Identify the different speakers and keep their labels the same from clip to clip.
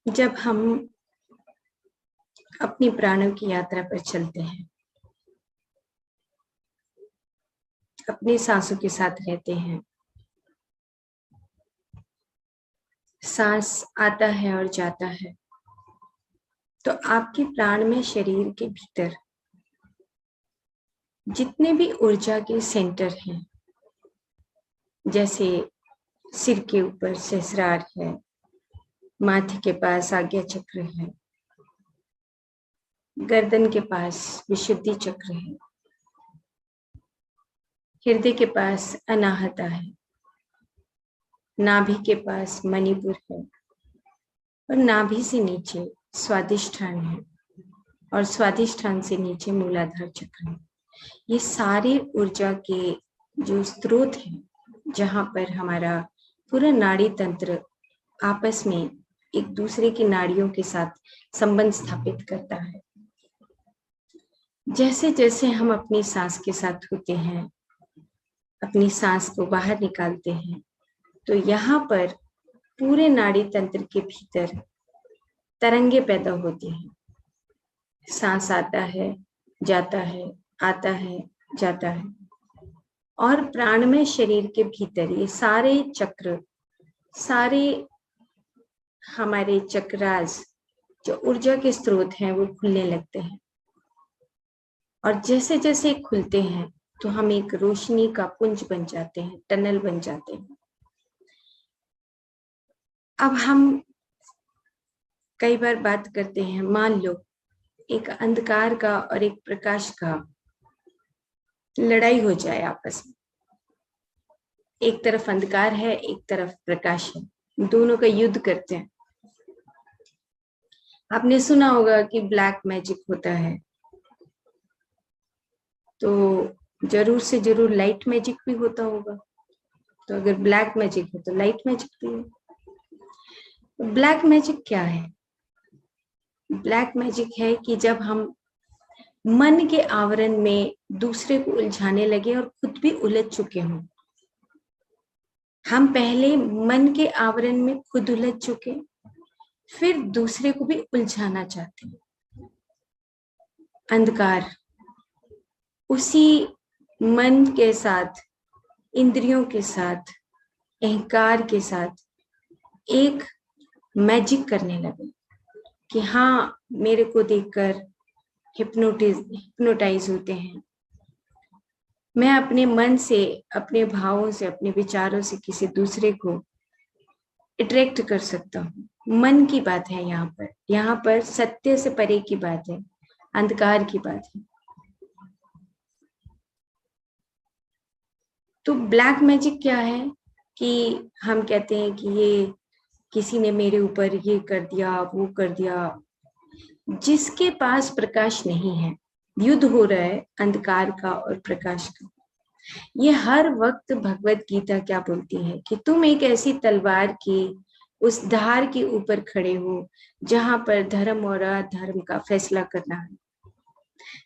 Speaker 1: जब हम अपनी प्राणों की यात्रा पर चलते हैं, अपनी सांसों के साथ रहते हैं, सांस आता है और जाता है, तो आपके प्राण में शरीर के भीतर जितने भी ऊर्जा के सेंटर हैं, जैसे सिर के ऊपर सहस्रार है, माथे के पास आज्ञा चक्र है, गर्दन के पास विशुद्धि चक्र है, हृदय के पास अनाहता है, नाभि के पास मणिपुर है और नाभि से नीचे स्वादिष्ठान है और स्वादिष्ठान से नीचे मूलाधार चक्र है। ये सारे ऊर्जा के जो स्रोत हैं, जहां पर हमारा पूरा नाड़ी तंत्र आपस में एक दूसरे की नाड़ियों के साथ संबंध स्थापित करता है। जैसे जैसे हम अपनी सांस के साथ होते हैं, अपनी सांस को बाहर निकालते हैं, तो यहाँ पर पूरे नाड़ी तंत्र के भीतर तरंगे पैदा होती हैं। सांस आता है, जाता है, आता है, जाता है, और प्राणमय शरीर के भीतर ये सारे चक्र, सारे हमारे चक्रास जो ऊर्जा के स्रोत हैं वो खुलने लगते हैं। और जैसे जैसे खुलते हैं तो हम एक रोशनी का पुंज बन जाते हैं, टनल बन जाते हैं। अब हम कई बार बात करते हैं, मान लो एक अंधकार का और एक प्रकाश का लड़ाई हो जाए आपस में। एक तरफ अंधकार है, एक तरफ प्रकाश है, दोनों का युद्ध करते हैं। आपने सुना होगा कि ब्लैक मैजिक होता है, तो जरूर से जरूर लाइट मैजिक भी होता होगा। तो अगर ब्लैक मैजिक है तो लाइट मैजिक भी है। तो ब्लैक मैजिक क्या है? ब्लैक मैजिक है कि जब हम मन के आवरण में दूसरे को उलझाने लगे और खुद भी उलझ चुके हों। हम पहले मन के आवरण में खुद उलझ चुके, फिर दूसरे को भी उलझाना चाहते हैं। अंधकार उसी मन के साथ, इंद्रियों के साथ, अहंकार के साथ एक मैजिक करने लगे कि हाँ, मेरे को देखकर हिप्नोटाइज होते हैं। मैं अपने मन से, अपने भावों से, अपने विचारों से किसी दूसरे को अट्रैक्ट कर सकता हूँ। मन की बात है यहाँ पर सत्य से परे की बात है, अंधकार की बात है। तो ब्लैक मैजिक क्या है कि हम कहते हैं कि ये किसी ने मेरे ऊपर ये कर दिया, वो कर दिया। जिसके पास प्रकाश नहीं है, युद्ध हो रहा है अंधकार का और प्रकाश का। ये हर वक्त भगवत गीता क्या बोलती है कि तुम एक ऐसी तलवार की उस धार के ऊपर खड़े हो जहां पर धर्म और अधर्म का फैसला करना है,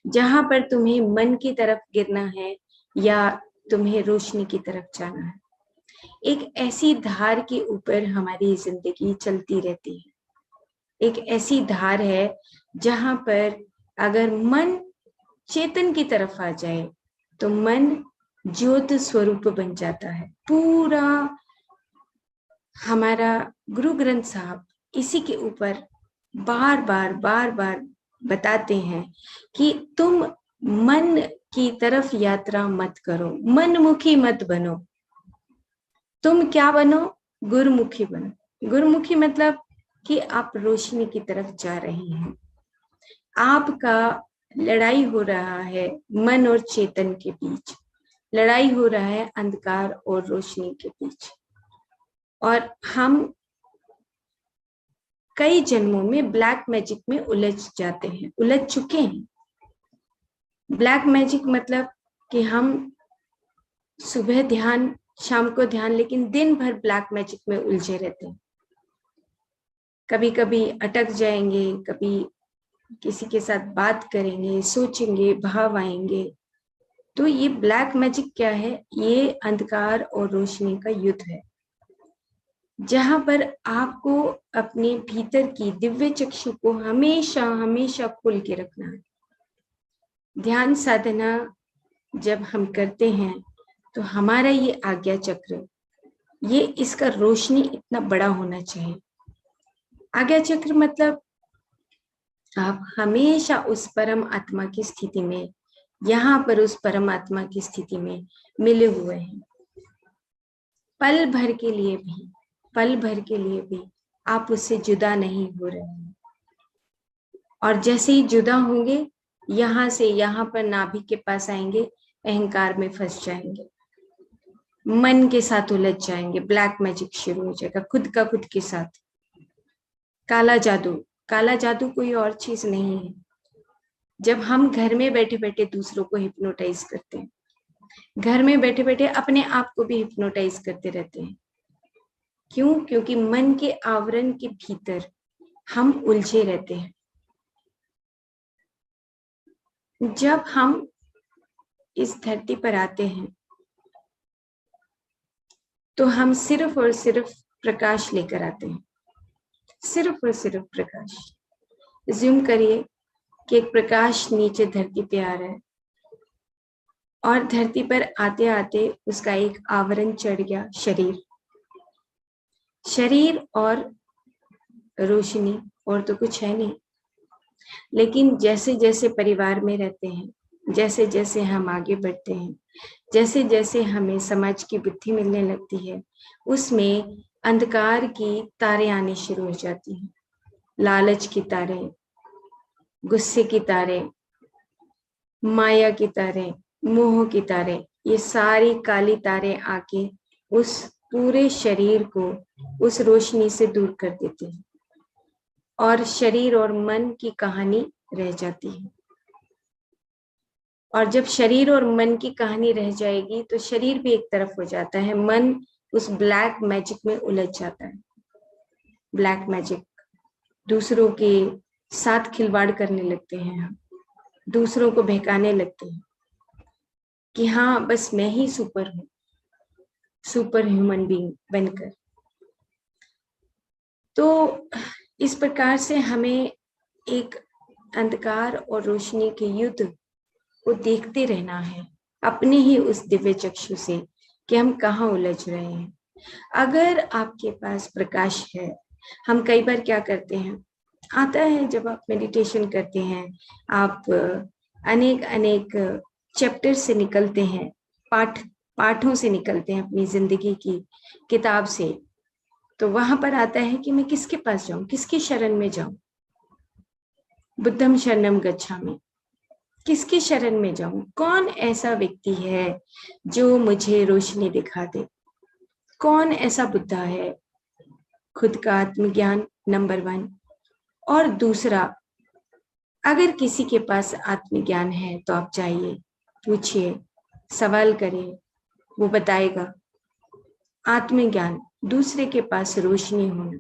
Speaker 1: जहां पर तुम्हें मन की तरफ गिरना है या तुम्हें रोशनी की तरफ जाना है। एक ऐसी धार के ऊपर हमारी जिंदगी चलती रहती है। एक ऐसी धार है जहां पर अगर मन चेतन की तरफ आ जाए तो मन ज्योत स्वरूप बन जाता है। पूरा हमारा गुरु ग्रंथ साहब इसी के ऊपर बार बार बताते हैं कि तुम मन की तरफ यात्रा मत करो, मनमुखी मत बनो। तुम क्या बनो? गुरुमुखी बनो। गुरुमुखी मतलब कि आप रोशनी की तरफ जा रहे हैं। आपका लड़ाई हो रहा है मन और चेतन के बीच, लड़ाई हो रहा है अंधकार और रोशनी के बीच। और हम कई जन्मों में ब्लैक मैजिक में उलझ जाते हैं, उलझ चुके हैं। ब्लैक मैजिक मतलब कि हम सुबह ध्यान, शाम को ध्यान, लेकिन दिन भर ब्लैक मैजिक में उलझे रहते हैं। कभी कभी अटक जाएंगे, कभी किसी के साथ बात करेंगे, सोचेंगे, भाव आएंगे। तो ये ब्लैक मैजिक क्या है? ये अंधकार और रोशनी का युद्ध है। जहां पर आपको अपने भीतर की दिव्य चक्षु को हमेशा हमेशा खोल के रखना है। ध्यान साधना जब हम करते हैं तो हमारा ये आज्ञा चक्र, ये इसका रोशनी इतना बड़ा होना चाहिए। आज्ञा चक्र मतलब आप हमेशा उस परम आत्मा की स्थिति में, यहाँ पर उस परमात्मा की स्थिति में मिले हुए हैं। पल भर के लिए भी आप उससे जुदा नहीं हो रहे हैं। और जैसे ही जुदा होंगे, यहाँ से यहाँ पर नाभि के पास आएंगे, अहंकार में फंस जाएंगे, मन के साथ उलझ जाएंगे, ब्लैक मैजिक शुरू हो जाएगा खुद का खुद के साथ। काला जादू कोई और चीज नहीं है। जब हम घर में बैठे बैठे दूसरों को हिप्नोटाइज करते हैं, घर में बैठे बैठे अपने आप को भी हिप्नोटाइज करते रहते हैं। क्यों? क्योंकि मन के आवरण के भीतर हम उलझे रहते हैं। जब हम इस धरती पर आते हैं तो हम सिर्फ और सिर्फ प्रकाश लेकर आते हैं, सिर्फ और सिर्फ प्रकाश। ज्यूम करिए कि एक प्रकाश नीचे धरती पे आ रहा है और धरती पर आते आते उसका एक आवरण चढ़ गया, शरीर और रोशनी, और तो कुछ है नहीं। लेकिन जैसे जैसे परिवार में रहते हैं, जैसे जैसे हम आगे बढ़ते हैं, जैसे जैसे हमें समाज की बुद्धि मिलने लगती है, उसमें अंधकार की तारें आनी शुरू हो जाती हैं। लालच की तारें, गुस्से की तारें, माया की तारें, मोह की तारें, ये सारी काली तारें आके उस पूरे शरीर को उस रोशनी से दूर कर देती हैं और शरीर और मन की कहानी रह जाती है। और जब शरीर और मन की कहानी रह जाएगी तो शरीर भी एक तरफ हो जाता है, मन उस ब्लैक मैजिक में उलझ जाता है। ब्लैक मैजिक, दूसरों के साथ खिलवाड़ करने लगते हैं हम, दूसरों को बहकाने लगते हैं कि हाँ बस मैं ही सुपर हूं, सुपर ह्यूमन बीइंग बनकर। तो इस प्रकार से हमें एक अंधकार और रोशनी के युद्ध को देखते रहना है अपने ही उस दिव्य चक्षु से कि हम कहाँ उलझ रहे हैं। अगर आपके पास प्रकाश है, हम कई बार क्या करते हैं, आता है जब आप मेडिटेशन करते हैं, आप अनेक अनेक चैप्टर से निकलते हैं, पाठों से निकलते हैं अपनी जिंदगी की किताब से, तो वहां पर आता है कि मैं किसके पास जाऊं, किसकी शरण में जाऊं। बुद्धम शरणम गच्छामि, किसकी शरण में जाऊं? कौन ऐसा व्यक्ति है जो मुझे रोशनी दिखा दे? कौन ऐसा बुद्धा है? खुद का आत्मज्ञान नंबर 1, और दूसरा, अगर किसी के पास आत्मज्ञान है तो आप जाइए, पूछिए, सवाल करिए, वो बताएगा। आत्मज्ञान, दूसरे के पास रोशनी होना।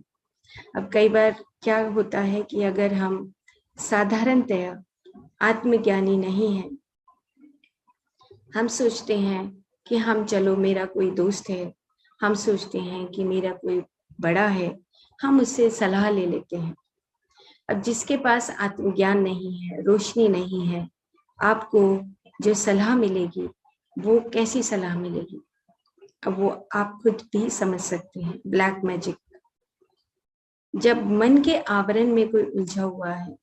Speaker 1: अब कई बार क्या होता है कि अगर हम साधारणतया आत्मज्ञानी नहीं है, हम सोचते हैं कि हम, चलो मेरा कोई दोस्त है, हम सोचते हैं कि मेरा कोई बड़ा है, हम उससे सलाह ले लेते हैं। अब जिसके पास आत्मज्ञान नहीं है, रोशनी नहीं है, आपको जो सलाह मिलेगी वो कैसी सलाह मिलेगी? अब वो आप खुद भी समझ सकते हैं, ब्लैक मैजिक। जब मन के आवरण में कोई उलझा हुआ है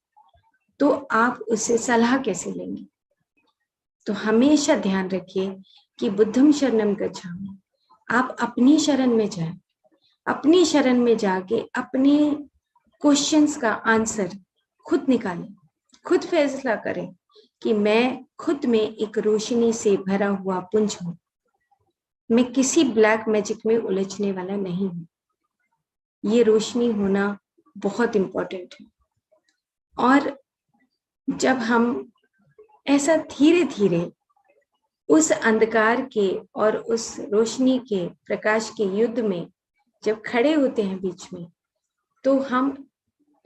Speaker 1: तो आप उससे सलाह कैसे लेंगे? तो हमेशा ध्यान रखिए कि बुद्धम शरणम गच्छामि, आप अपनी शरण में जाएं, अपनी शरण में जाके अपने क्वेश्चंस का आंसर खुद निकालें, खुद फैसला करें कि मैं खुद में एक रोशनी से भरा हुआ पुंज हूं, मैं किसी ब्लैक मैजिक में उलझने वाला नहीं हूं। ये रोशनी होना बहुत इंपॉर्टेंट है। और जब हम ऐसा धीरे धीरे उस अंधकार के और उस रोशनी के प्रकाश के युद्ध में जब खड़े होते हैं बीच में, तो हम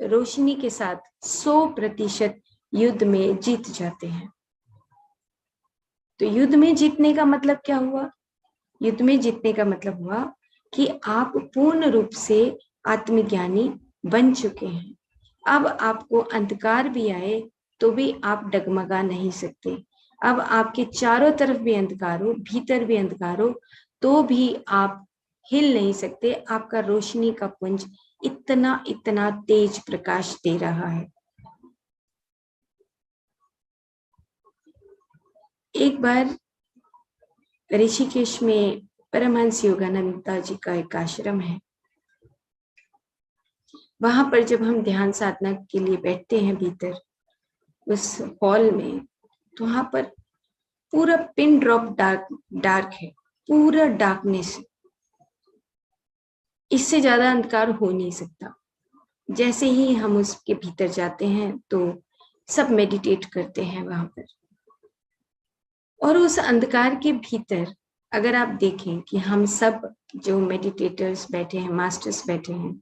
Speaker 1: रोशनी के साथ 100% युद्ध में जीत जाते हैं। तो युद्ध में जीतने का मतलब क्या हुआ? युद्ध में जीतने का मतलब हुआ कि आप पूर्ण रूप से आत्मज्ञानी बन चुके हैं। अब आपको अंधकार भी आए तो भी आप डगमगा नहीं सकते। अब आपके चारों तरफ भी अंधकार हो, भीतर भी अंधकार हो, तो भी आप हिल नहीं सकते। आपका रोशनी का पुंज इतना इतना तेज प्रकाश दे रहा है। एक बार ऋषिकेश में परमहंस योगानंद जी का एक आश्रम है। वहां पर जब हम ध्यान साधना के लिए बैठते हैं भीतर उस हॉल में, तो वहां पर पूरा पिन ड्रॉप डार्क है, पूरा डार्कनेस। इससे ज्यादा अंधकार हो नहीं सकता। जैसे ही हम उसके भीतर जाते हैं तो सब मेडिटेट करते हैं वहां पर। और उस अंधकार के भीतर अगर आप देखें कि हम सब जो मेडिटेटर्स बैठे हैं, मास्टर्स बैठे हैं,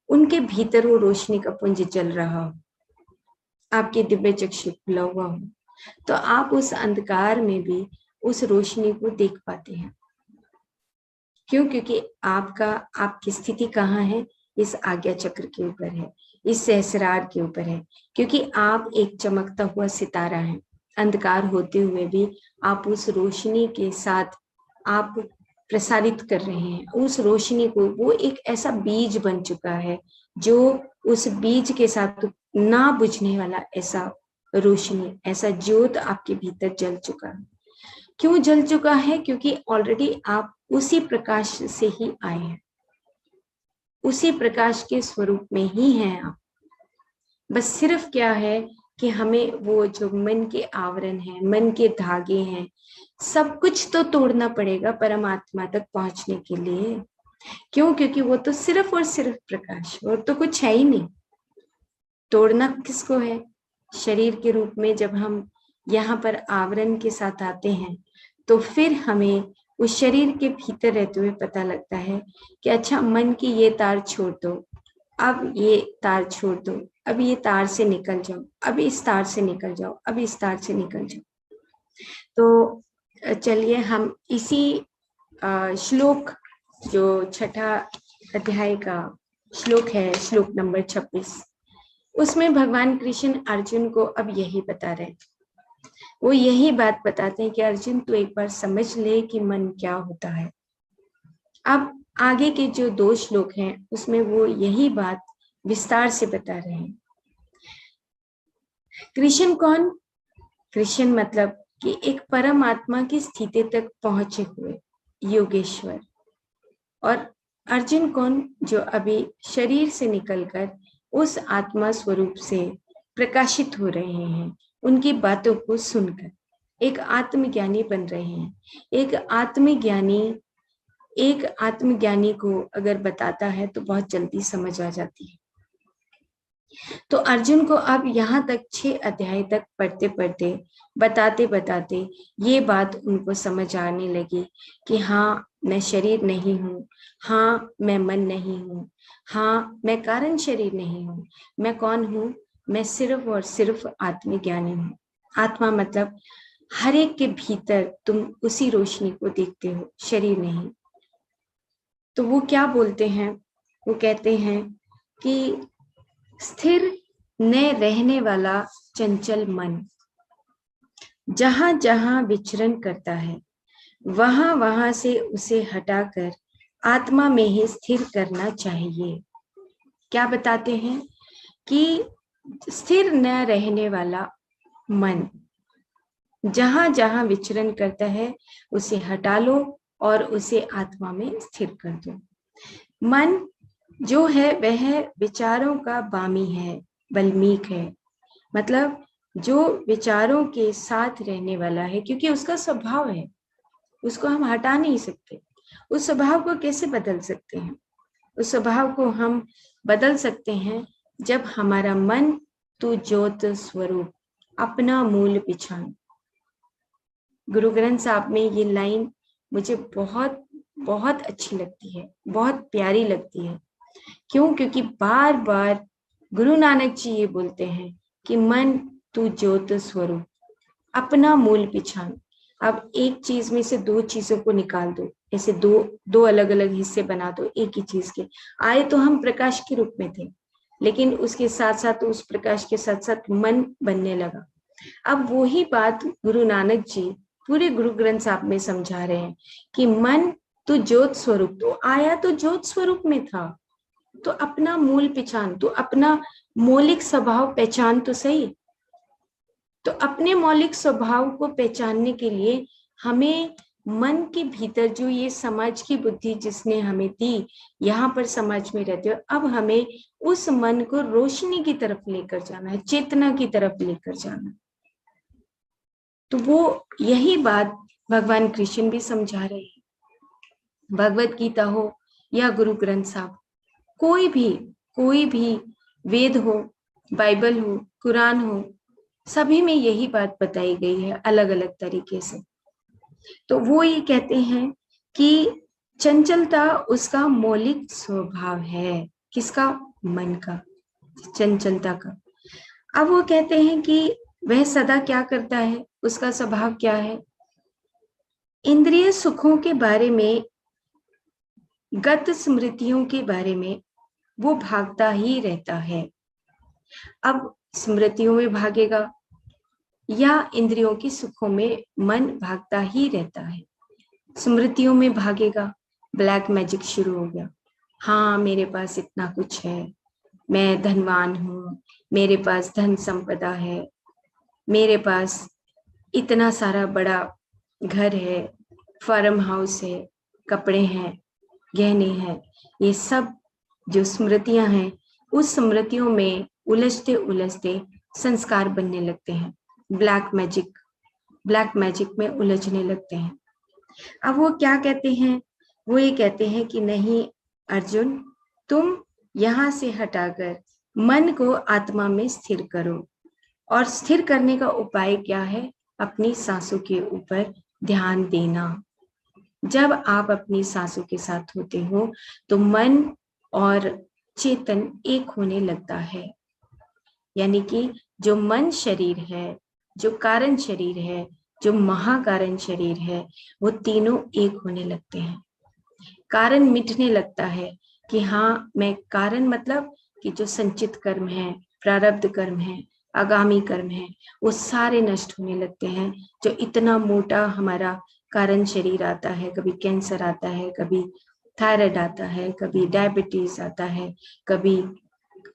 Speaker 1: उनके भीतर वो रोशनी का पुंज जल रहा हो, आपके दिव्य चक्षु खुला हुआ हो, तो आप उस अंधकार में भी उस रोशनी को देख पाते हैं। क्यों? क्योंकि आपकी स्थिति कहाँ है? इस आज्ञा चक्र के ऊपर है, इस सहस्रार के ऊपर है। क्योंकि आप एक चमकता हुआ सितारा है। अंधकार होते हुए भी आप उस रोशनी के साथ आप प्रसारित कर रहे हैं उस रोशनी को। वो एक ऐसा बीज बन चुका है जो उस बीज के साथ ना बुझने वाला ऐसा रोशनी, ऐसा ज्योत आपके भीतर जल चुका है। क्यों जल चुका है? क्योंकि ऑलरेडी आप उसी प्रकाश से ही आए हैं, उसी प्रकाश के स्वरूप में ही हैं आप। बस सिर्फ क्या है कि हमें वो जो मन के आवरण है, मन के धागे हैं, सब कुछ तो तोड़ना पड़ेगा परमात्मा तक पहुंचने के लिए। क्यों? क्योंकि वो तो सिर्फ और सिर्फ प्रकाश, और तो कुछ है ही नहीं। तोड़ना किसको है? शरीर के रूप में जब हम यहाँ पर आवरण के साथ आते हैं तो फिर हमें उस शरीर के भीतर रहते हुए पता लगता है कि अच्छा, मन की ये तार छोड़ दो, अब ये तार छोड़ दो, अब ये तार से निकल जाओ, अब इस तार से निकल जाओ, अब इस तार से निकल जाओ। तो चलिए हम इसी श्लोक, जो छठा अध्याय का श्लोक है, श्लोक नंबर 26, उसमें भगवान कृष्ण अर्जुन को अब यही बता रहे हैं। वो यही बात बताते हैं कि अर्जुन तू एक बार समझ ले कि मन क्या होता है। अब आगे के जो 2 श्लोक हैं उसमें वो यही बात विस्तार से बता रहे हैं। कृष्ण कौन? कृष्ण मतलब कि एक परमात्मा की स्थिति तक पहुंचे हुए योगेश्वर। और अर्जुन कौन? जो अभी शरीर से निकलकर उस आत्मा स्वरूप से प्रकाशित हो रहे हैं, उनकी बातों को सुनकर एक आत्मज्ञानी बन रहे हैं। एक आत्मज्ञानी को अगर बताता है तो बहुत जल्दी समझ आ जाती है। तो अर्जुन को अब यहाँ तक 6 अध्याय तक पढ़ते पढ़ते, बताते बताते ये बात उनको समझ आने लगी कि हाँ, मैं शरीर नहीं हूँ, हाँ मैं मन नहीं हूँ, हाँ मैं कारण शरीर नहीं हूँ। मैं कौन हूँ? मैं सिर्फ और सिर्फ आत्मज्ञानी हूँ। आत्मा मतलब हर एक के भीतर तुम उसी रोशनी को देखते हो, शरीर नहीं। तो वो क्या बोलते हैं? वो कहते हैं कि स्थिर न रहने वाला चंचल मन जहां जहां विचरण करता है, वहां वहां से उसे हटाकर आत्मा में ही स्थिर करना चाहिए। क्या बताते हैं? कि स्थिर न रहने वाला मन जहां जहां विचरण करता है उसे हटा लो और उसे आत्मा में स्थिर कर दो। मन जो है वह विचारों का बामी है, बल्मीक है। मतलब जो विचारों के साथ रहने वाला है, क्योंकि उसका स्वभाव है, उसको हम हटा नहीं सकते। उस स्वभाव को कैसे बदल सकते हैं? उस स्वभाव को हम बदल सकते हैं जब हमारा मन तू ज्योत स्वरूप अपना मूल पिछान। गुरु ग्रंथ साहब में ये लाइन मुझे बहुत बहुत अच्छी लगती है, बहुत प्यारी लगती है। क्यों? क्योंकि बार बार गुरु नानक जी ये बोलते हैं कि मन तू ज्योत स्वरूप अपना मूल पिछान। अब एक चीज में से 2 चीजों को निकाल दो, ऐसे दो अलग अलग हिस्से बना दो एक ही चीज के। आए तो हम प्रकाश के रूप में थे, लेकिन उसके साथ साथ उस प्रकाश के साथ साथ मन बनने लगा। अब वही बात गुरु नानक जी पूरे गुरु ग्रंथ साहब में समझा रहे हैं कि मन तो ज्योत स्वरूप, तो आया तो ज्योत स्वरूप में था, तो अपना मूल पहचान, तो अपना मौलिक स्वभाव पहचान तो सही। तो अपने मौलिक स्वभाव को पहचानने के लिए हमें मन के भीतर जो ये समाज की बुद्धि जिसने हमें दी, यहाँ पर समाज में रहते हो, अब हमें उस मन को रोशनी की तरफ लेकर जाना है, चेतना की तरफ लेकर जाना। तो वो यही बात भगवान कृष्ण भी समझा रहे हैं। भगवत गीता हो या गुरु ग्रंथ साहब, कोई भी वेद हो, बाइबल हो, कुरान हो, सभी में यही बात बताई गई है अलग अलग तरीके से। तो वो ये कहते हैं कि चंचलता उसका मौलिक स्वभाव है। किसका? मन का, चंचलता का। अब वो कहते हैं कि वह सदा क्या करता है, उसका स्वभाव क्या है? इंद्रिय सुखों के बारे में, गत स्मृतियों के बारे में वो भागता ही रहता है। अब स्मृतियों में भागेगा या इंद्रियों की सुखों में मन भागता ही रहता है। स्मृतियों में भागेगा, ब्लैक मैजिक शुरू हो गया। हाँ, मेरे पास इतना कुछ है, मैं धनवान हूँ, मेरे पास धन संपदा है, मेरे पास इतना सारा बड़ा घर है, फार्म हाउस है, कपड़े हैं, गहने हैं। ये सब जो स्मृतियां हैं, उस स्मृतियों में उलझते उलझते संस्कार बनने लगते हैं, ब्लैक मैजिक में उलझने लगते हैं। अब वो क्या कहते हैं? वो ये कहते हैं कि नहीं अर्जुन, तुम यहाँ से हटाकर मन को आत्मा में स्थिर करो। और स्थिर करने का उपाय क्या है? अपनी सांसों के ऊपर ध्यान देना। जब आप अपनी सांसों के साथ होते हो तो मन और चेतन एक होने लगता है। यानी कि जो मन शरीर है, जो कारण शरीर है, जो महाकारण शरीर है, वो तीनों एक होने लगते हैं। कारण मिटने लगता है कि हाँ, मैं कारण मतलब कि जो संचित कर्म है, प्रारब्ध कर्म है, आगामी कर्म है, वो सारे नष्ट होने लगते हैं। जो इतना मोटा हमारा कारण शरीर आता है, कभी कैंसर आता है, कभी थायराइड आता है, कभी डायबिटीज आता है, कभी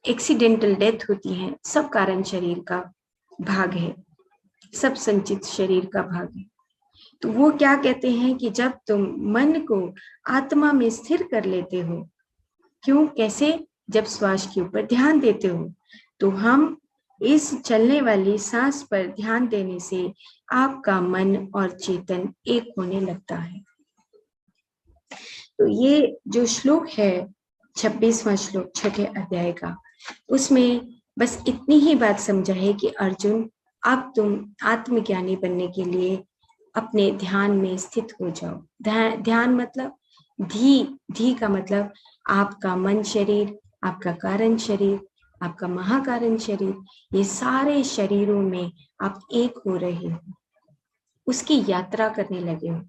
Speaker 1: एक्सीडेंटल डेथ होती है, सब कारण शरीर का भाग है, सब संचित शरीर का भाग है। तो वो क्या कहते हैं कि जब तुम मन को आत्मा में स्थिर कर लेते हो, क्यों, कैसे? जब श्वास के ऊपर ध्यान देते हो, तो हम इस चलने वाली सांस पर ध्यान देने से आपका मन और चेतन एक होने लगता है। तो ये जो श्लोक है 26वां श्लोक 6ठे अध्याय का, उसमें बस इतनी ही बात समझा है कि अर्जुन, अब तुम आत्मज्ञानी बनने के लिए अपने ध्यान में स्थित हो जाओ। ध्यान मतलब धी का मतलब आपका मन शरीर, आपका कारण शरीर, आपका महाकारण शरीर, ये सारे शरीरों में आप एक हो रहे हो, उसकी यात्रा करने लगे हो।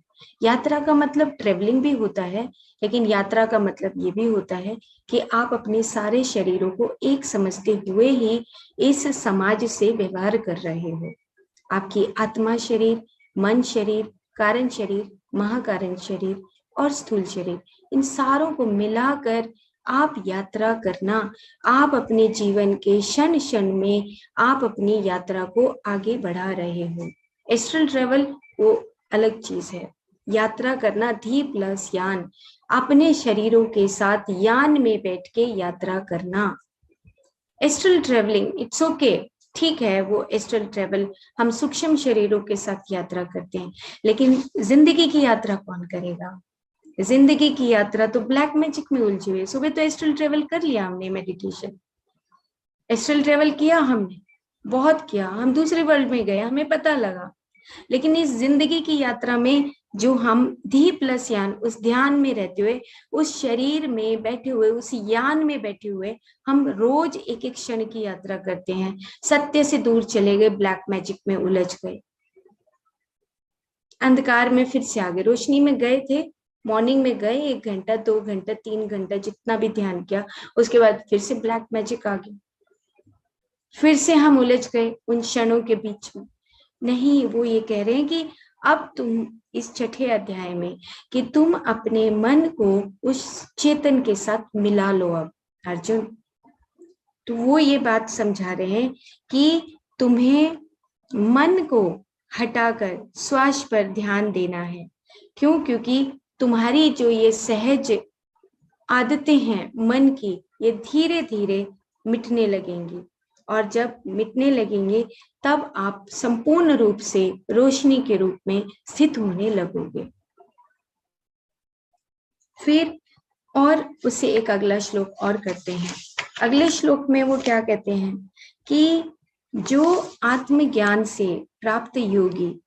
Speaker 1: यात्रा का मतलब ट्रेवलिंग भी होता है, लेकिन यात्रा का मतलब ये भी होता है कि आप अपने सारे शरीरों को एक समझते हुए ही इस समाज से व्यवहार कर रहे हो। आपकी आत्मा शरीर, मन शरीर, कारण शरीर, महाकारण शरीर और स्थूल शरीर, इन सारों को मिलाकर आप यात्रा करना। आप अपने जीवन के क्षण क्षण में आप अपनी यात्रा को आगे बढ़ा रहे हो। एस्ट्रल ट्रेवल वो अलग चीज है। यात्रा करना धी प्लस यान, अपने शरीरों के साथ यान में बैठ के यात्रा करना। एस्ट्रल ट्रेवलिंग इट्स ओके, ठीक है, वो एस्ट्रल ट्रेवल हम सूक्ष्म शरीरों के साथ यात्रा करते हैं, लेकिन जिंदगी की यात्रा कौन करेगा? जिंदगी की यात्रा तो ब्लैक मैजिक में उलझी हुई है। सुबह तो एस्ट्रल ट्रेवल कर लिया हमने, मेडिटेशन, एस्ट्रल ट्रेवल किया हमने, बहुत किया, हम दूसरे वर्ल्ड में गए, हमें पता लगा। लेकिन इस जिंदगी की यात्रा में जो हम धी प्लस यान, उस ध्यान में रहते हुए, उस शरीर में बैठे हुए, उस यान में बैठे हुए हम रोज एक एक क्षण की यात्रा करते हैं। सत्य से दूर चले गए, ब्लैक मैजिक में उलझ गए, अंधकार में फिर से आ गए, रोशनी में गए थे मॉर्निंग में गए 1 घंटा 2 घंटा 3 घंटा जितना भी ध्यान किया, उसके बाद फिर से ब्लैक मैजिक आ गई, फिर से हम उलझ गए उन क्षणों के बीच में। नहीं, वो ये कह रहे हैं कि अब तुम इस छठे अध्याय में कि तुम अपने मन को उस चेतन के साथ मिला लो अब अर्जुन। तो वो ये बात समझा रहे हैं कि तुम्हें मन को हटाकर श्वास पर ध्यान देना है। क्यों? क्योंकि तुम्हारी जो ये सहज आदतें हैं मन की, ये धीरे धीरे मिटने लगेंगी, और जब मिटने लगेंगे तब आप संपूर्ण रूप से रोशनी के रूप में स्थित होने लगोगे। फिर और उससे एक अगला श्लोक और करते हैं। अगले श्लोक में वो क्या कहते हैं कि जो आत्मज्ञान से प्राप्त योगी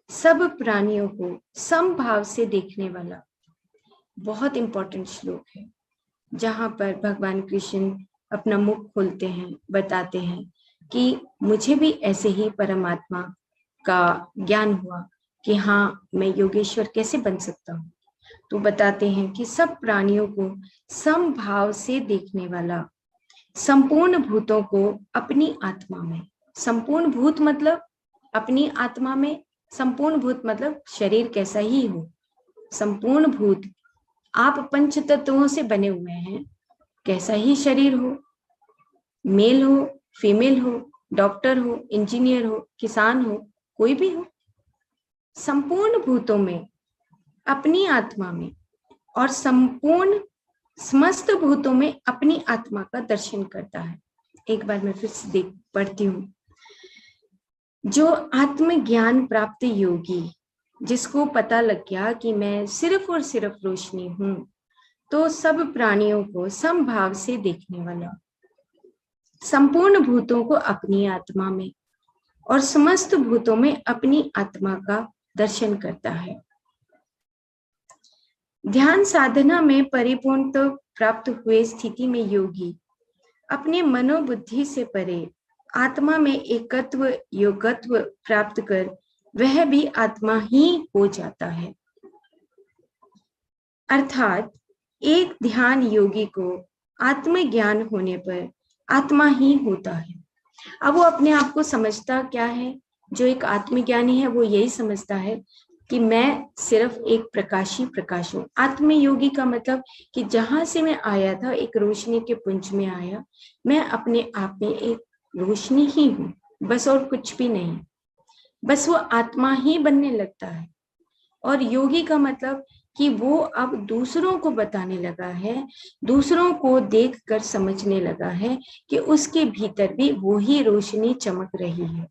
Speaker 1: सब प्राणियों को समभाव से देखने वाला, बहुत इंपॉर्टेंट श्लोक है, जहां पर भगवान कृष्ण अपना मुख खोलते हैं, बताते हैं कि मुझे भी ऐसे ही परमात्मा का ज्ञान हुआ कि हाँ, मैं योगेश्वर कैसे बन सकता हूँ। तो बताते हैं कि सब प्राणियों को समभाव से देखने वाला, संपूर्ण भूतों को अपनी आत्मा में, संपूर्ण भूत मतलब अपनी आत्मा में, संपूर्ण भूत मतलब शरीर कैसा ही हो, संपूर्ण भूत, आप पंच तत्वों से बने हुए हैं, कैसा ही शरीर हो, मेल हो फीमेल हो, डॉक्टर हो, इंजीनियर हो, किसान हो, कोई भी हो, संपूर्ण भूतों में, अपनी आत्मा में और संपूर्ण समस्त भूतों में अपनी आत्मा का दर्शन करता है। एक बार मैं फिर से पढ़ती हूँ। जो आत्मज्ञान प्राप्त योगी, जिसको पता लग गया कि मैं सिर्फ और सिर्फ रोशनी हूं, तो सब प्राणियों को समभाव से देखने वाला, संपूर्ण भूतों को अपनी आत्मा में और समस्त भूतों में अपनी आत्मा का दर्शन करता है। ध्यान साधना में परिपूर्णता प्राप्त हुए स्थिति में योगी अपने मनोबुद्धि से परे आत्मा में एकत्व योगत्व प्राप्त कर वह भी आत्मा ही हो जाता है। अर्थात एक ध्यान योगी को आत्मज्ञान होने पर आत्मा ही होता है। अब वो अपने आप को समझता क्या है? जो एक आत्मज्ञानी है वो यही समझता है कि मैं सिर्फ एक प्रकाशी प्रकाश हूं। आत्मयोगी का मतलब कि जहां से मैं आया था, एक रोशनी के पुंज में आया, मैं अपने आप में एक रोशनी ही हूं, बस, और कुछ भी नहीं, बस वो आत्मा ही बनने लगता है। और योगी का मतलब कि वो अब दूसरों को बताने लगा है, दूसरों को देखकर समझने लगा है कि उसके भीतर भी वो ही रोशनी चमक रही है।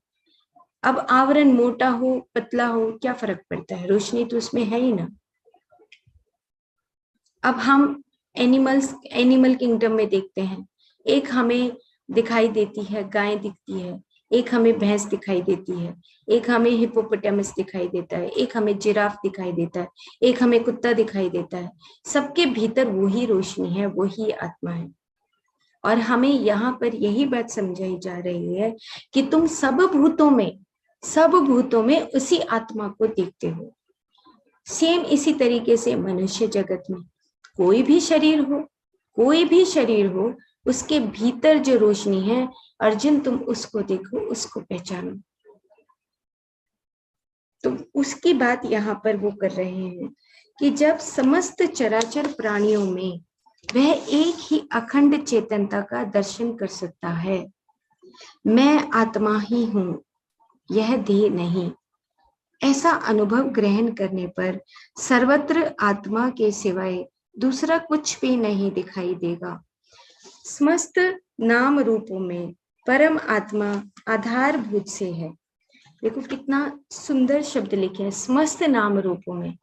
Speaker 1: अब आवरण मोटा हो पतला हो क्या फर्क पड़ता है, रोशनी तो उसमें है ही ना। अब हम एनिमल किंगडम में देखते हैं, एक हमें दिखाई देती है गाय दिखती है, एक हमें भैंस दिखाई देती है, एक हमें हिप्पोपोटामस दिखाई देता है, एक हमें जिराफ दिखाई देता है, एक हमें कुत्ता दिखाई देता है। सबके भीतर वही रोशनी है, वही आत्मा है। और हमें यहाँ पर यही बात समझाई जा रही है कि तुम सब भूतों में उसी आत्मा को देखते हो। सेम इसी तरीके से मनुष्य जगत में कोई भी शरीर हो, उसके भीतर जो रोशनी है, अर्जुन तुम उसको देखो, उसको पहचानो। तो उसकी बात यहाँ पर वो कर रहे हैं कि जब समस्त चराचर प्राणियों में वह एक ही अखंड चेतनता का दर्शन कर सकता है, मैं आत्मा ही हूं, यह देह नहीं, ऐसा अनुभव ग्रहण करने पर सर्वत्र आत्मा के सिवाय दूसरा कुछ भी नहीं दिखाई देगा। समस्त नाम रूपों में परम आत्मा आधारभूत से है। देखो कितना सुंदर शब्द लिखे हैं, समस्त नाम रूपों में।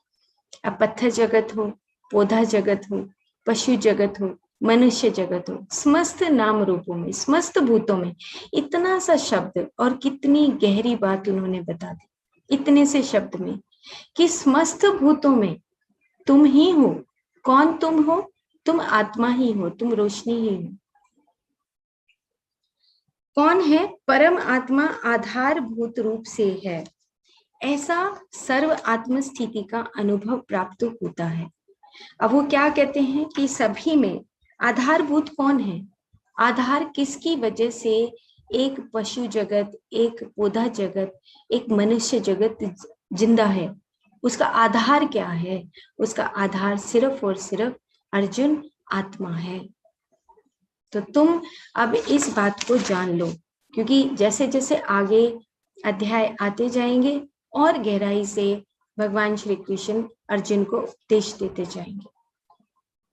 Speaker 1: अब पत्थर जगत हो, पौधा जगत हो, पशु जगत हो, मनुष्य जगत हो, समस्त नाम रूपों में, समस्त भूतों में, इतना सा शब्द और कितनी गहरी बात उन्होंने बता दी इतने से शब्द में कि समस्त भूतों में तुम ही हो। कौन तुम हो? तुम आत्मा ही हो, तुम रोशनी ही हो। कौन है? परम आत्मा आधारभूत रूप से है। ऐसा सर्व आत्म स्थिति का अनुभव प्राप्त होता है। अब वो क्या कहते हैं कि सभी में आधारभूत कौन है, आधार किसकी वजह से एक पशु जगत, एक पौधा जगत, एक मनुष्य जगत जिंदा है, उसका आधार क्या है? उसका आधार सिर्फ और सिर्फ अर्जुन आत्मा है। तो तुम अब इस बात को जान लो, क्योंकि जैसे जैसे आगे अध्याय आते जाएंगे और गहराई से भगवान श्री कृष्ण अर्जुन को उपदेश देते जाएंगे।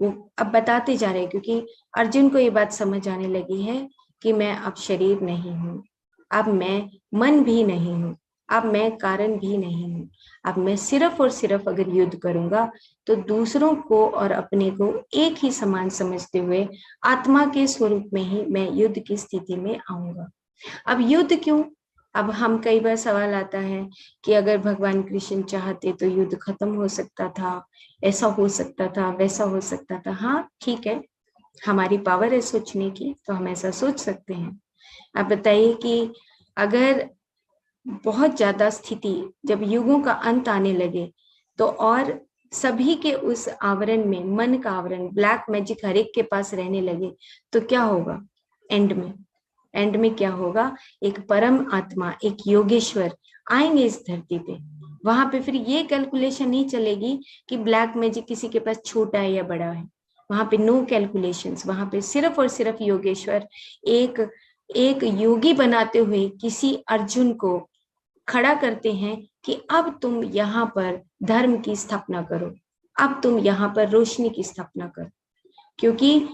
Speaker 1: वो अब बताते जा रहे हैं, क्योंकि अर्जुन को ये बात समझ आने लगी है कि मैं अब शरीर नहीं हूँ, अब मैं मन भी नहीं हूँ, अब मैं कारण भी नहीं हूँ, अब मैं सिर्फ और सिर्फ अगर युद्ध करूंगा तो दूसरों को और अपने को एक ही समान समझते हुए आत्मा के स्वरूप में ही मैं युद्ध की स्थिति में आऊंगा। अब युद्ध क्यों? अब हम कई बार सवाल आता है कि अगर भगवान कृष्ण चाहते तो युद्ध खत्म हो सकता था, ऐसा हो सकता था, वैसा हो सकता था। हाँ ठीक है, हमारी पावर है सोचने की, तो हम ऐसा सोच सकते हैं। आप बताइए कि अगर बहुत ज्यादा स्थिति, जब युगों का अंत आने लगे तो और सभी के उस आवरण में, मन का आवरण, ब्लैक मैजिक हर एक के पास रहने लगे, तो क्या होगा? एंड में क्या होगा? एक परम आत्मा, एक योगेश्वर आएंगे इस धरती पे। वहां पे फिर ये कैलकुलेशन नहीं चलेगी कि ब्लैक मैजिक किसी के पास छोटा है या बड़ा है। वहां पे नो कैलकुलेशंस, वहां पे सिर्फ और सिर्फ योगेश्वर एक योगी बनाते हुए किसी अर्जुन को खड़ा करते हैं कि अब तुम यहाँ पर धर्म की स्थापना करो, अब तुम यहाँ पर रोशनी की स्थापना करो, क्योंकि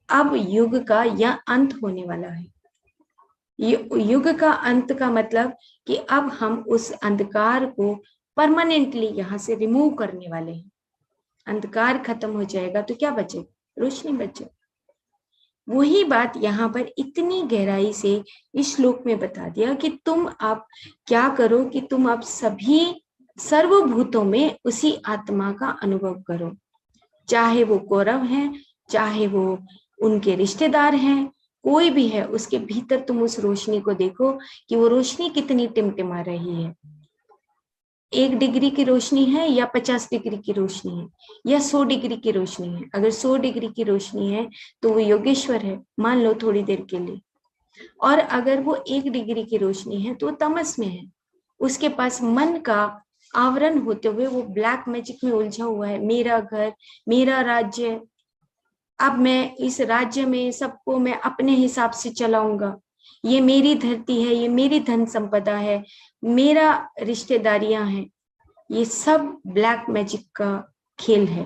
Speaker 1: अब युग का यह अंत होने वाला है। युग का अंत का मतलब कि अब हम उस अंधकार को परमानेंटली यहाँ से रिमूव करने वाले हैं। अंधकार खत्म हो जाएगा तो क्या बचेगा? रोशनी बचे। वही बात यहाँ पर इतनी गहराई से इस श्लोक में बता दिया कि तुम आप क्या करो कि तुम आप सभी सर्वभूतों में उसी आत्मा का अनुभव करो, चाहे वो कौरव हैं, चाहे वो उनके रिश्तेदार हैं, कोई भी है, उसके भीतर तुम उस रोशनी को देखो कि वो रोशनी कितनी टिमटिमा रही है। 1 डिग्री की रोशनी है या 50 डिग्री की रोशनी है या 100 डिग्री की रोशनी है। अगर 100 डिग्री की रोशनी है तो वो योगेश्वर है, मान लो थोड़ी देर के लिए। और अगर वो 1 डिग्री की रोशनी है तो वो तमस में है, उसके पास मन का आवरण होते हुए वो ब्लैक मैजिक में उलझा हुआ है। मेरा घर, मेरा राज्य, अब मैं इस राज्य में सबको मैं अपने हिसाब से चलाऊंगा, ये मेरी धरती है, ये मेरी धन संपदा है, मेरा रिश्तेदारियां हैं, ये सब ब्लैक मैजिक का खेल है।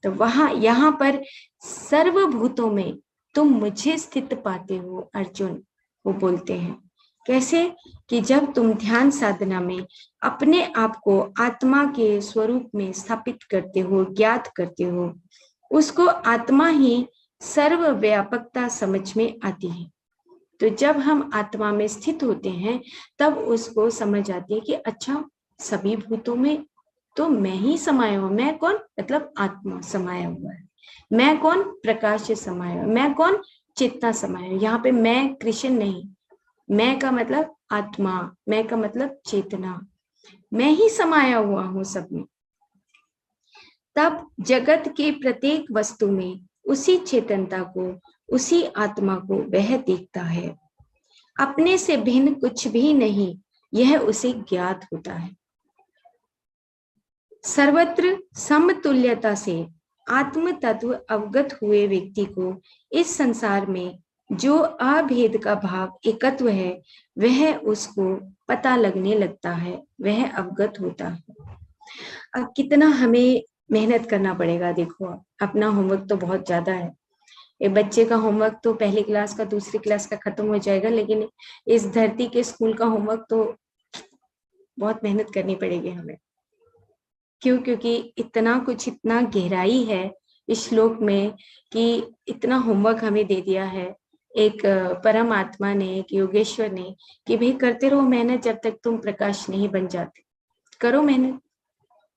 Speaker 1: तो वहां यहाँ पर सर्वभूतों में तुम मुझे स्थित पाते हो अर्जुन, वो बोलते हैं। कैसे? कि जब तुम ध्यान साधना में अपने आप को आत्मा के स्वरूप में स्थापित करते हो, ज्ञात करते हो, उसको आत्मा ही सर्वव्यापकता समझ में आती है। तो जब हम आत्मा में स्थित होते हैं तब उसको समझ आती है कि अच्छा, सभी भूतों में तो मैं ही समाया हूं। मैं कौन? मतलब आत्मा समाया हुआ है। मैं कौन? प्रकाश से समाया हुआ। मैं कौन? चेतना समाया हुआ। यहाँ पे मैं कृष्ण नहीं, मैं का मतलब आत्मा, मैं का मतलब चेतना, मैं ही समाया हुआ हूं सब में। तब जगत के प्रत्येक वस्तु में उसी चेतनता को, उसी आत्मा को वह देखता है। अपने से भिन्न कुछ भी नहीं, यह उसे ज्ञात होता है। सर्वत्र समतुल्यता से आत्म तत्व अवगत हुए व्यक्ति को इस संसार में जो अभेद का भाव एकत्व है वह उसको पता लगने लगता है, वह अवगत होता है। अब कितना हमें मेहनत करना पड़ेगा। देखो, अपना होमवर्क तो बहुत ज्यादा है। एक बच्चे का होमवर्क तो पहली क्लास का, दूसरी क्लास का खत्म हो जाएगा, लेकिन इस धरती के स्कूल का होमवर्क तो बहुत मेहनत करनी पड़ेगी हमें। क्यों? क्योंकि इतना कुछ, इतना गहराई है इस श्लोक में कि इतना होमवर्क हमें दे दिया है एक परम आत्मा ने, एक योगेश्वर ने, कि भाई करते रहो मेहनत जब तक तुम प्रकाश नहीं बन जाते। करो मेहनत।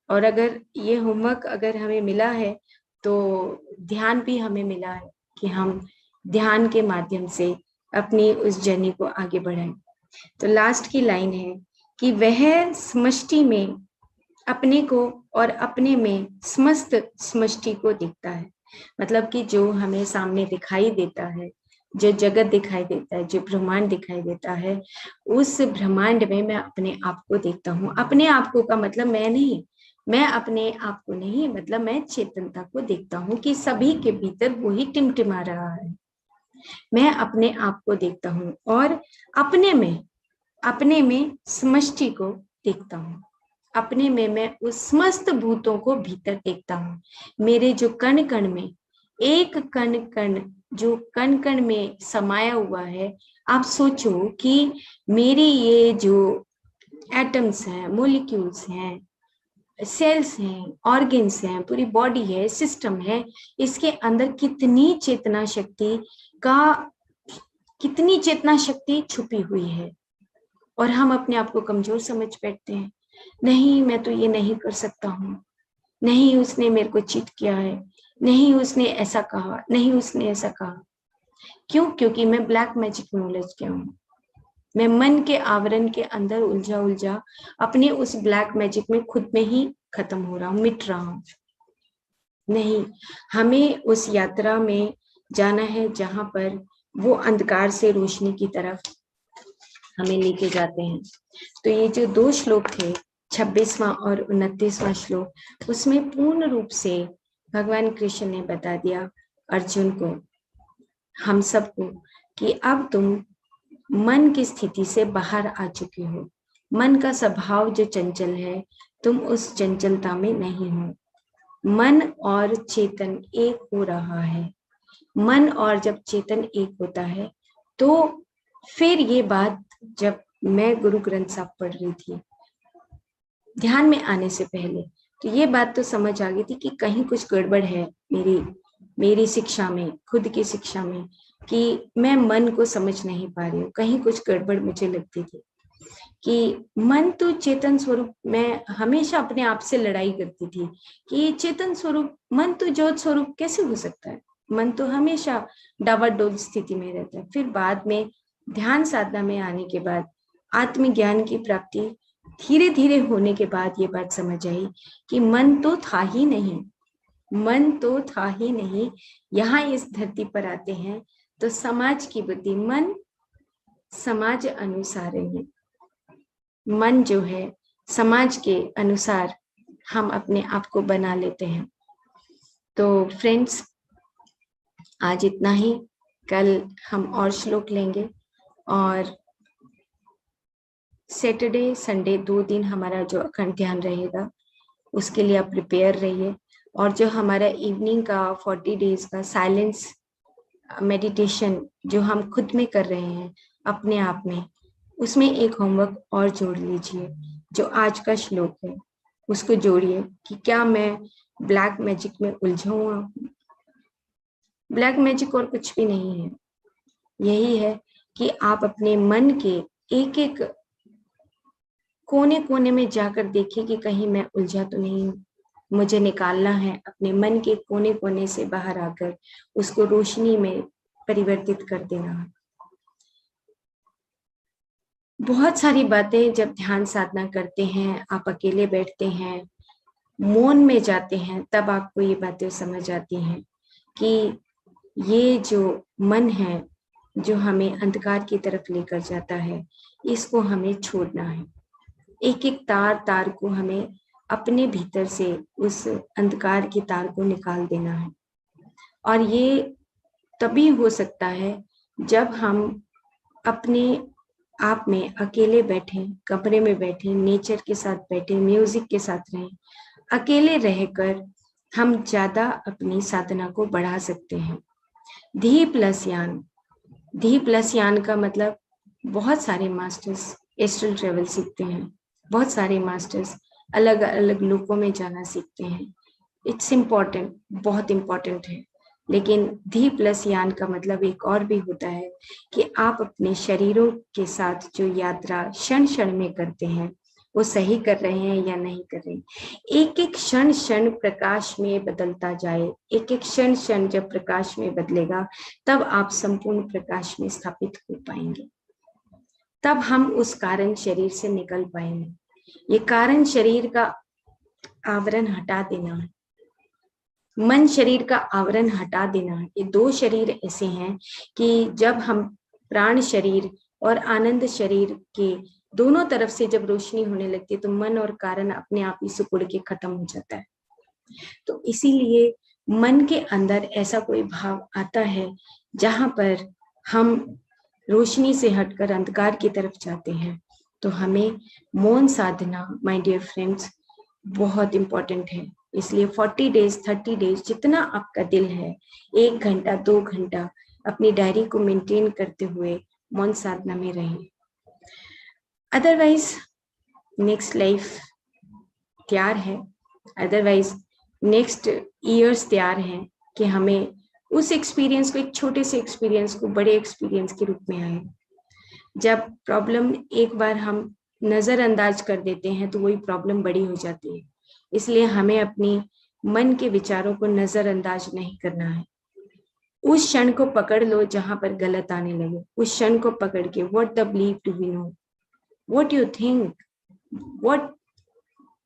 Speaker 1: और अगर ये होमवर्क अगर हमें मिला है तो ध्यान भी हमें मिला है कि हम ध्यान के माध्यम से अपनी उस जर्नी को आगे बढ़ाएं। तो लास्ट की लाइन है कि वह समष्टि में अपने को और अपने में समस्त समष्टि को देखता है। मतलब कि जो हमें सामने दिखाई देता है, जो जगत दिखाई देता है, जो ब्रह्मांड दिखाई देता है, उस ब्रह्मांड में मैं अपने आप को देखता हूँ। अपने आप को का मतलब मैं नहीं, मैं अपने आप को नहीं, मतलब मैं चेतनता को देखता हूँ कि सभी के भीतर वही टिमटिमा रहा है। मैं अपने आप को देखता हूँ और अपने में समष्टि को देखता हूँ। अपने में मैं उस समस्त भूतों को भीतर देखता हूँ। मेरे जो कण कण में, एक कण कण जो कण कण में समाया हुआ है, आप सोचो कि मेरी ये जो एटम्स हैं, मोलिक्यूल्स हैं, सेल्स हैं, ऑर्गन्स हैं, पूरी बॉडी है, सिस्टम है, इसके अंदर कितनी चेतना शक्ति छुपी हुई है। और हम अपने आप को कमजोर समझ बैठते हैं, नहीं मैं तो ये नहीं कर सकता हूँ, नहीं उसने मेरे को चीट किया है, नहीं उसने ऐसा कहा, नहीं उसने ऐसा कहा। क्यों? क्योंकि मैं ब्लैक मैजिक में उलझ गया हूँ। मैं मन के आवरण के अंदर उलझा अपने उस ब्लैक मैजिक में खुद में ही खत्म हो रहा हूँ, मिट रहा हूँ। नहीं, हमें उस यात्रा में जाना है जहां पर वो अंधकार से रोशनी की तरफ हमें लेके जाते हैं। तो ये जो 2 श्लोक थे, 26वां और 29वां श्लोक, उसमें पूर्ण रूप से भगवान कृष्ण ने बता दिया अर्जुन को, हम सबको, कि अब तुम मन की स्थिति से बाहर आ चुके हो। मन का स्वभाव जो चंचल है, तुम उस चंचलता में नहीं हो। मन और चेतन एक हो रहा है। मन और जब चेतन एक होता है, तो फिर ये बात जब मैं गुरु ग्रंथ साहब पढ़ रही थी ध्यान में आने से पहले, तो ये बात तो समझ आ गई थी कि कहीं कुछ गड़बड़ है मेरी शिक्षा में, खुद की शिक्षा में, कि मैं मन को समझ नहीं पा रही हूँ। कहीं कुछ गड़बड़ मुझे लगती थी कि मन तो चेतन स्वरूप, मैं हमेशा अपने आप से लड़ाई करती थी कि चेतन स्वरूप, मन तो ज्योत स्वरूप कैसे हो सकता है? मन तो हमेशा डावाडोल स्थिति में रहता है। फिर बाद में ध्यान साधना में आने के बाद, आत्मज्ञान की प्राप्ति धीरे धीरे होने के बाद ये बात समझ आई कि मन तो था ही नहीं, मन तो था ही नहीं। यहाँ इस धरती पर आते हैं तो समाज की बुद्धि, मन समाज अनुसार है। मन जो है समाज के अनुसार हम अपने आप को बना लेते हैं। तो फ्रेंड्स, आज इतना ही। कल हम और श्लोक लेंगे और सैटरडे संडे 2 दिन हमारा जो अखंड ध्यान रहेगा, उसके लिए आप प्रिपेयर रहिए। और जो हमारा इवनिंग का 40 डेज का साइलेंस मेडिटेशन जो हम खुद में कर रहे हैं अपने आप में, उसमें एक होमवर्क और जोड़ लीजिए। जो आज का श्लोक है उसको जोड़िए कि क्या मैं ब्लैक मैजिक में उलझा हुआ हूँ? ब्लैक मैजिक और कुछ भी नहीं है, यही है कि आप अपने मन के एक एक कोने कोने में जाकर देखिए कि कहीं मैं उलझा तो नहीं हूँ। मुझे निकालना है अपने मन के कोने कोने से बाहर आकर, उसको रोशनी में परिवर्तित कर देना है। बहुत सारी बातें जब ध्यान साधना करते हैं, आप अकेले बैठते हैं, मौन में जाते हैं, तब आपको ये बातें समझ आती हैं कि ये जो मन है जो हमें अंधकार की तरफ लेकर जाता है, इसको हमें छोड़ना है। एक एक तार को हमें अपने भीतर से उस अंधकार की तार को निकाल देना है। और ये तभी हो सकता है जब हम अपने आप में अकेले बैठे, कमरे में बैठे, नेचर के साथ बैठे, म्यूजिक के साथ रहें। अकेले रहकर हम ज्यादा अपनी साधना को बढ़ा सकते हैं। धी प्लस यान का मतलब बहुत सारे मास्टर्स एस्ट्रल ट्रेवल सीखते हैं, बहुत सारे मास्टर्स अलग अलग लोकों में जाना सीखते हैं। इट्स इम्पॉर्टेंट, बहुत इम्पॉर्टेंट है। लेकिन धी प्लस यान का मतलब एक और भी होता है कि आप अपने शरीरों के साथ जो यात्रा क्षण क्षण में करते हैं, वो सही कर रहे हैं या नहीं कर रहे हैं। एक एक क्षण क्षण प्रकाश में बदलता जाए, एक एक क्षण क्षण जब प्रकाश में बदलेगा, तब आप संपूर्ण प्रकाश में स्थापित हो पाएंगे। तब हम उस कारण शरीर से निकल पाएंगे। ये कारण शरीर का आवरण हटा देना है, मन शरीर का आवरण हटा देना है। ये दो शरीर ऐसे हैं कि जब हम प्राण शरीर और आनंद शरीर के दोनों तरफ से जब रोशनी होने लगती है तो मन और कारण अपने आप ही सिकुड़ के खत्म हो जाता है। तो इसीलिए मन के अंदर ऐसा कोई भाव आता है जहां पर हम रोशनी से हटकर अंधकार की तरफ जाते हैं, तो हमें मौन साधना, माय डियर फ्रेंड्स, बहुत इंपॉर्टेंट है। इसलिए 40 डेज 30 डेज जितना आपका दिल है, 1 घंटा 2 घंटा अपनी डायरी को मेंटेन करते हुए मौन साधना में रहें। अदरवाइज नेक्स्ट लाइफ तैयार है, अदरवाइज नेक्स्ट ईयर्स तैयार हैं कि हमें उस एक्सपीरियंस को, एक छोटे से एक्सपीरियंस को बड़े एक्सपीरियंस के रूप में आए। जब प्रॉब्लम एक बार हम नजरअंदाज कर देते हैं तो वही प्रॉब्लम बड़ी हो जाती है। इसलिए हमें अपनी मन के विचारों को नजरअंदाज नहीं करना है। उस क्षण को पकड़ लो जहां पर गलत आने लगे, उस क्षण को पकड़ के what the believe to we know, what you think, what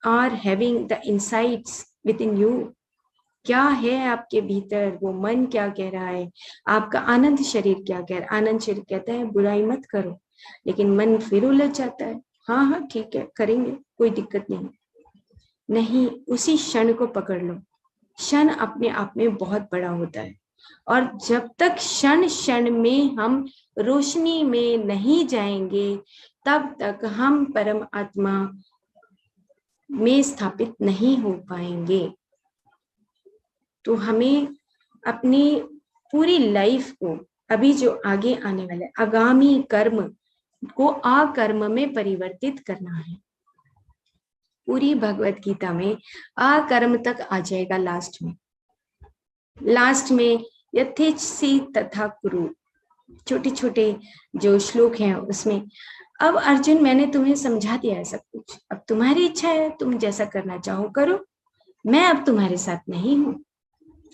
Speaker 1: are having the insights within you, क्या है आपके भीतर, वो मन क्या कह रहा है, आपका आनंद शरीर क्या कह रहा है। आनंद शरीर कहता है बुराई मत करो, लेकिन मन फिर उलझ जाता है, हाँ हाँ ठीक है करेंगे, कोई दिक्कत नहीं। नहीं, उसी क्षण को पकड़ लो। क्षण अपने आप में बहुत बड़ा होता है, और जब तक क्षण क्षण में हम रोशनी में नहीं जाएंगे तब तक हम परम आत्मा में स्थापित नहीं हो पाएंगे। तो हमें अपनी पूरी लाइफ को, अभी जो आगे आने वाला है, आगामी कर्म को अकर्म में परिवर्तित करना है। पूरी भगवत गीता में अकर्म तक आ जाएगा लास्ट में यथेच्छसि तथा कुरु, छोटे छोटे जो श्लोक हैं उसमें, अब अर्जुन मैंने तुम्हें समझा दिया है सब कुछ, अब तुम्हारी इच्छा है, तुम जैसा करना चाहो करो, मैं अब तुम्हारे साथ नहीं हूं,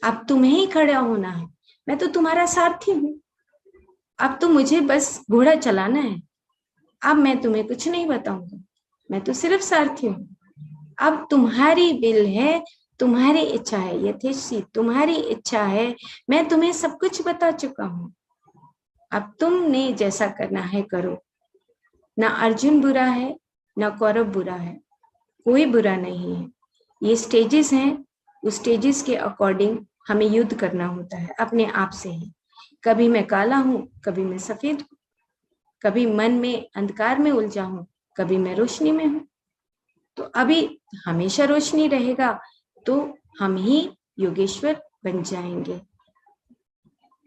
Speaker 1: अब तुम्हें ही खड़ा होना है, मैं तो तुम्हारा सारथी हूं, अब तो मुझे बस घोड़ा चलाना है, अब मैं तुम्हें कुछ नहीं बताऊंगा, मैं तो सिर्फ सारथी हूं, अब तुम्हारी विल है, तुम्हारी इच्छा है, यथेच्छसि तुम्हारी इच्छा है, मैं तुम्हें सब कुछ बता चुका हूं, अब तुमने जैसा करना है करो। ना अर्जुन बुरा है ना कौरव बुरा है, कोई बुरा नहीं है, ये स्टेजेस हैं, उस स्टेजेस के अकॉर्डिंग हमें युद्ध करना होता है अपने आप से ही। कभी मैं काला हूं, कभी मैं सफेद हूं, कभी मन में अंधकार में उलझा हूं, कभी मैं रोशनी में हूं। तो अभी हमेशा रोशनी रहेगा तो हम ही योगेश्वर बन जाएंगे।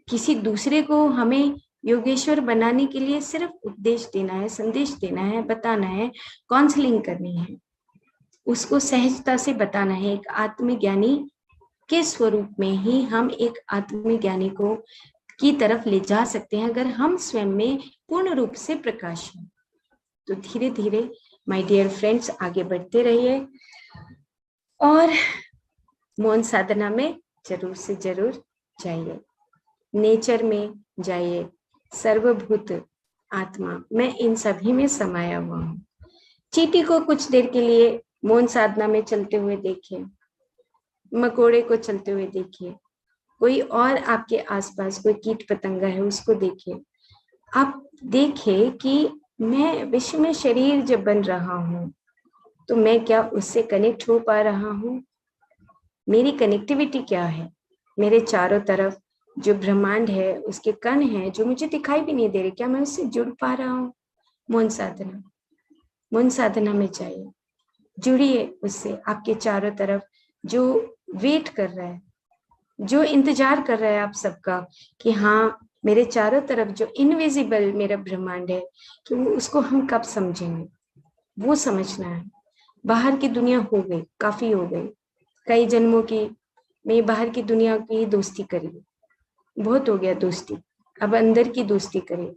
Speaker 1: किसी दूसरे को हमें योगेश्वर बनाने के लिए सिर्फ उपदेश देना है, संदेश देना है, बताना है, काउंसलिंग करनी है, उसको सहजता से बताना है। एक आत्मज्ञानी के स्वरूप में ही हम एक आत्मज्ञानी को की तरफ ले जा सकते हैं अगर हम स्वयं में पूर्ण रूप से प्रकाश हैं। तो धीरे धीरे माय डियर फ्रेंड्स आगे बढ़ते रहिए और मौन साधना में जरूर से जरूर जाइए, नेचर में जाइए, सर्वभूत आत्मा मैं इन सभी में समाया हुआ हूँ। चींटी को कुछ देर के लिए मौन साधना में चलते हुए देखिए, मकोड़े को चलते हुए देखिए, कोई और आपके आसपास कोई कीट पतंगा है उसको देखिए, आप देखिए कि मैं विश्व में शरीर जब बन रहा हूं तो मैं क्या उससे कनेक्ट हो पा रहा हूं, मेरी कनेक्टिविटी क्या है, मेरे चारों तरफ जो ब्रह्मांड है उसके कण हैं जो मुझे दिखाई भी नहीं दे रहे, क्या मैं उससे जुड़ पा रहा हूँ। मौन साधना में जाइए, जुड़िए उससे। आपके चारों तरफ जो वेट कर रहा है, जो इंतजार कर रहा है आप सबका कि हाँ मेरे चारों तरफ जो इनविजिबल मेरा ब्रह्मांड है कि वो उसको हम कब समझेंगे, वो समझना है। बाहर की दुनिया हो गई, काफी हो गई, कई जन्मों की मैं बाहर की दुनिया की दोस्ती करी, बहुत हो गया दोस्ती, अब अंदर की दोस्ती करें।